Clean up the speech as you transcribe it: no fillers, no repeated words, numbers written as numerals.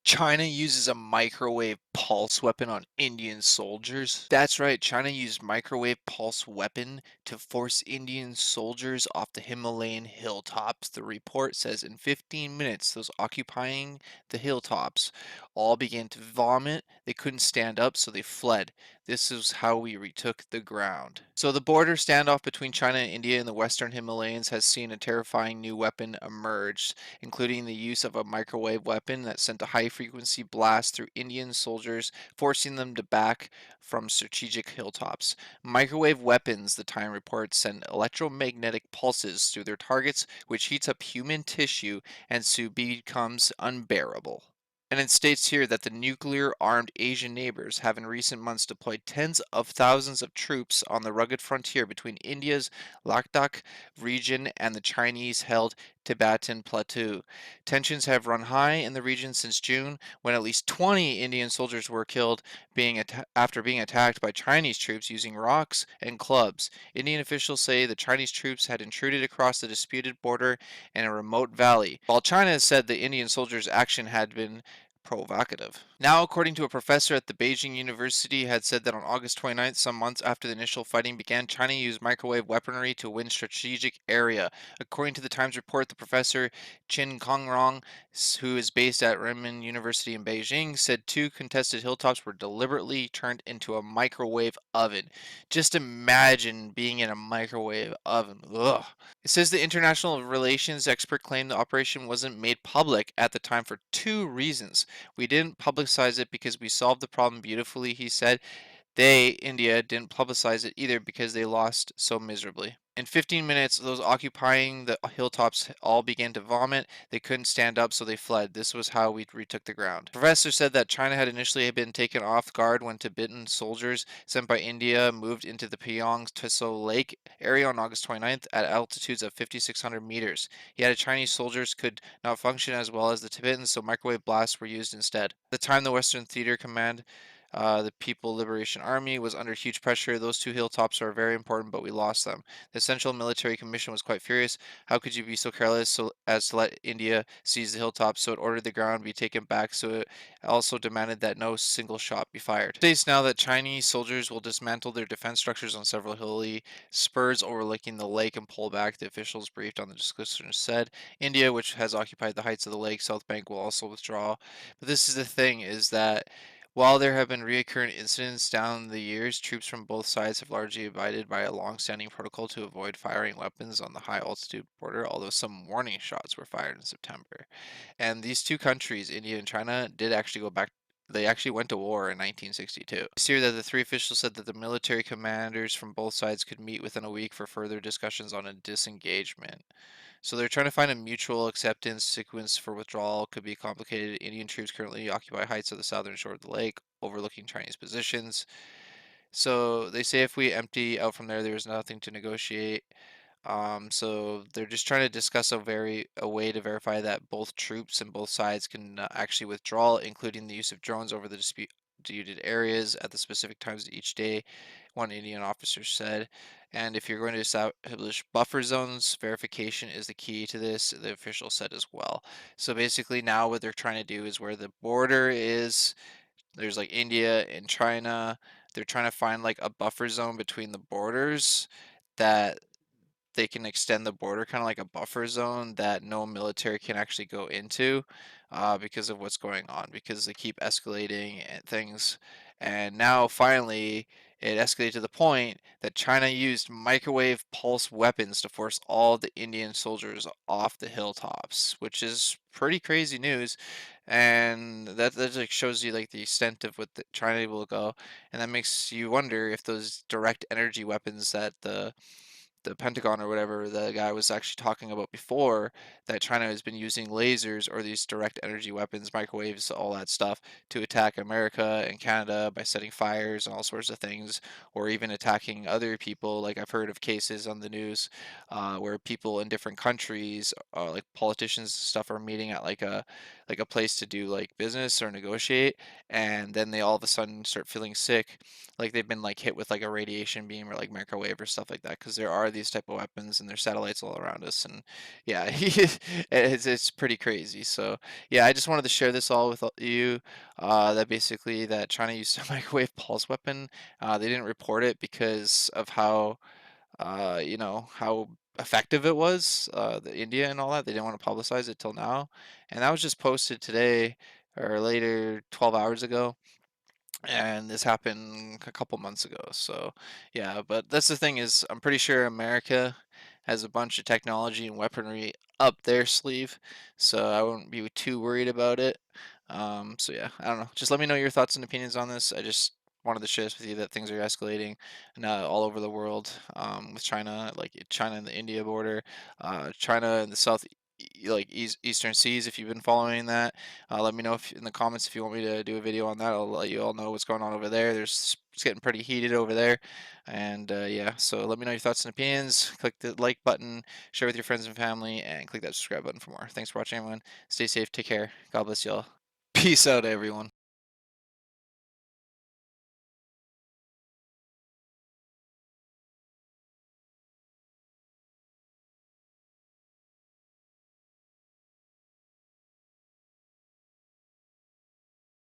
China uses a microwave pulse weapon on Indian soldiers. That's right, China used microwave pulse weapon to force Indian soldiers off the Himalayan hilltops. The report says in 15 minutes, those occupying the hilltops all began to vomit. They couldn't stand up, so they fled. This is how we retook the ground. So the border standoff between China and India in the western Himalayas has seen a terrifying new weapon emerge, including the use of a microwave weapon that sent a high frequency blast through Indian soldiers, forcing them to back from strategic hilltops. Microwave weapons, the Time reports, send electromagnetic pulses through their targets, which heats up human tissue and so becomes unbearable. And it states here that the nuclear armed Asian neighbors have in recent months deployed tens of thousands of troops on the rugged frontier between India's Ladakh region and the Chinese-held Tibetan plateau. Tensions have run high in the region since June, when at least 20 Indian soldiers were killed after being attacked by Chinese troops using rocks and clubs. Indian officials say the Chinese troops had intruded across the disputed border in a remote valley, while China has said the Indian soldiers' action had been provocative. Now, according to a professor at the Beijing University, had said that on August 29th, some months after the initial fighting began, China used microwave weaponry to win strategic area. According to the Times report, the professor Qin Kongrong, who is based at Renmin University in Beijing, said two contested hilltops were deliberately turned into a microwave oven. Just imagine being in a microwave oven. Ugh. It says the international relations expert claimed the operation wasn't made public at the time for two reasons. We didn't publicize it because we solved the problem beautifully, he said. They, India, didn't publicize it either because they lost so miserably. In 15 minutes, those occupying the hilltops all began to vomit. They couldn't stand up, so they fled. This was how we retook the ground. The professor said that China had initially been taken off guard when Tibetan soldiers sent by India moved into the Pyong Tso Lake area on August 29th at altitudes of 5,600 meters. He added Chinese soldiers could not function as well as the Tibetans, so microwave blasts were used instead. At the time, the Western Theater Command, the People Liberation Army, was under huge pressure. Those two hilltops are very important, but we lost them. The Central Military Commission was quite furious. How could you be so careless as to let India seize the hilltops? So it ordered the ground be taken back. So it also demanded that no single shot be fired. It states now that Chinese soldiers will dismantle their defense structures on several hilly spurs overlooking the lake and pull back. The officials briefed on the discussion said India, which has occupied the heights of the lake south bank, will also withdraw. But this is the thing: is that while there have been recurrent incidents down the years, troops from both sides have largely abided by a long-standing protocol to avoid firing weapons on the high-altitude border, although some warning shots were fired in September. And these two countries, India and China, did actually go back. They actually went to war in 1962. It's here that the three officials said that the military commanders from both sides could meet within a week for further discussions on a disengagement. So they're trying to find a mutual acceptance sequence for withdrawal. Could be complicated. Indian troops currently occupy heights of the southern shore of the lake, overlooking Chinese positions. So they say if we empty out from there, there's nothing to negotiate. So they're just trying to discuss a way to verify that both troops and both sides can actually withdraw, including the use of drones over the disputed areas at the specific times each day, one Indian officer said. And if you're going to establish buffer zones, verification is the key to this, the official said as well. So basically now what they're trying to do is where the border is, there's like India and China, they're trying to find like a buffer zone between the borders that they can extend the border, kind of like a buffer zone that no military can actually go into, because of what's going on, because they keep escalating and things. And now finally, it escalated to the point that China used microwave pulse weapons to force all the Indian soldiers off the hilltops, which is pretty crazy news. And that like shows you like the extent of what China will go, and that makes you wonder if those direct energy weapons that the Pentagon or whatever the guy was actually talking about before, that China has been using lasers or these direct energy weapons, microwaves, all that stuff to attack America and Canada by setting fires and all sorts of things, or even attacking other people. Like I've heard of cases on the news where people in different countries, like politicians and stuff, are meeting at like a place to do like business or negotiate, and then they all of a sudden start feeling sick, like they've been like hit with like a radiation beam or like microwave or stuff like that, because there are these type of weapons and there's satellites all around us, and yeah, it's pretty crazy. So yeah, I just wanted to share this all with you. That basically that China used a microwave pulse weapon. They didn't report it because of how how effective it was, the India and all that. They didn't want to publicize it till now, and that was just posted today or later, 12 hours ago, and this happened a couple months ago. So yeah, but that's the thing is, I'm pretty sure America has a bunch of technology and weaponry up their sleeve, so I wouldn't be too worried about it. So yeah, I don't know. Just let me know your thoughts and opinions on this. I just wanted to share this with you that things are escalating and all over the world, with China, like China and the India border, China and the eastern seas. If you've been following that, let me know if in the comments if you want me to do a video on that. I'll let you all know what's going on over there. It's getting pretty heated over there, and yeah. So let me know your thoughts and opinions. Click the like button, share with your friends and family, and click that subscribe button for more. Thanks for watching, everyone. Stay safe. Take care. God bless y'all. Peace out, everyone.